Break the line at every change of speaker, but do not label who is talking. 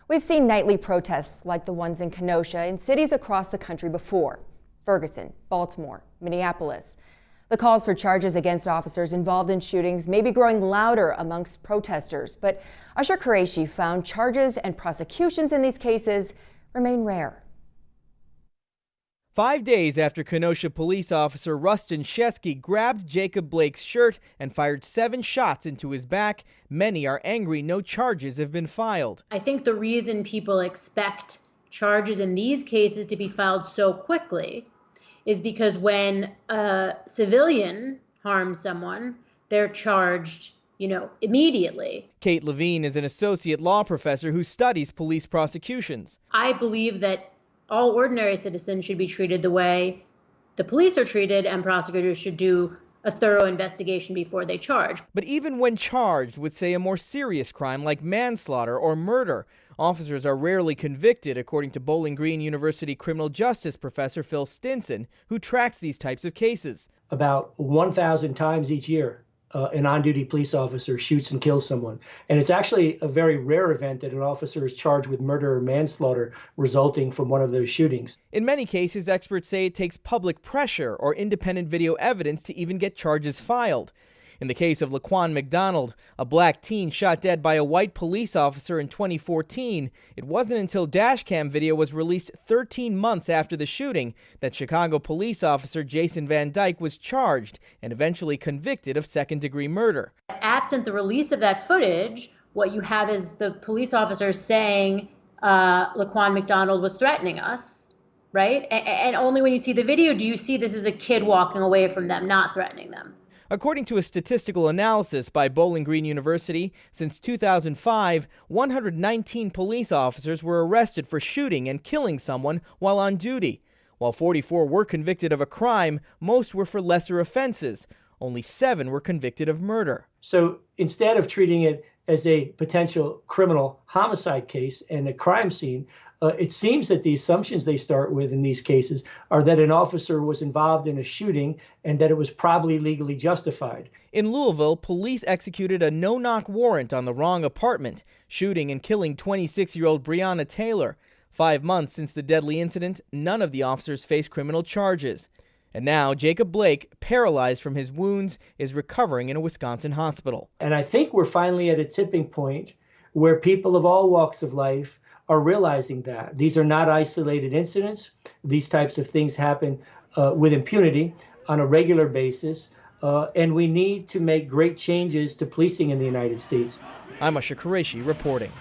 We've seen nightly protests like the ones in Kenosha in cities across the country before: Ferguson, Baltimore, Minneapolis. The calls for charges against officers involved in shootings may be growing louder amongst protesters, but Usher Qureshi found charges and prosecutions in these cases remain rare.
5 days after Kenosha police officer Rustin Shesky grabbed Jacob Blake's shirt and fired 7 shots into his back, many are angry no charges have been filed.
I think the reason people expect charges in these cases to be filed so quickly is because when a civilian harms someone, they're charged, immediately.
Kate Levine is an associate law professor who studies police prosecutions.
I believe that all ordinary citizens should be treated the way the police are treated, and prosecutors should do a thorough investigation before they charge.
But even when charged with, say, a more serious crime like manslaughter or murder, officers are rarely convicted, according to Bowling Green University criminal justice professor Phil Stinson, who tracks these types of cases.
About 1,000 times each year, an on-duty police officer shoots and kills someone. And it's actually a very rare event that an officer is charged with murder or manslaughter resulting from one of those shootings.
In many cases, experts say it takes public pressure or independent video evidence to even get charges filed. In the case of Laquan McDonald, a black teen shot dead by a white police officer in 2014, it wasn't until dashcam video was released 13 months after the shooting that Chicago police officer Jason Van Dyke was charged and eventually convicted of second-degree murder.
Absent the release of that footage, what you have is the police officers saying Laquan McDonald was threatening us, right? And only when you see the video do you see this as a kid walking away from them, not threatening them.
According to a statistical analysis by Bowling Green University, since 2005, 119 police officers were arrested for shooting and killing someone while on duty. While 44 were convicted of a crime, most were for lesser offenses. Only 7 were convicted of murder.
So instead of treating it as a potential criminal homicide case and a crime scene, it seems that the assumptions they start with in these cases are that an officer was involved in a shooting and that it was probably legally justified.
In Louisville, police executed a no-knock warrant on the wrong apartment, shooting and killing 26-year-old Breonna Taylor. 5 months since the deadly incident, none of the officers face criminal charges. And now Jacob Blake, paralyzed from his wounds, is recovering in a Wisconsin hospital.
And I think we're finally at a tipping point where people of all walks of life are realizing that these are not isolated incidents. These types of things happen with impunity on a regular basis, and we need to make great changes to policing in the United States.
I'm Usher Qureshi reporting.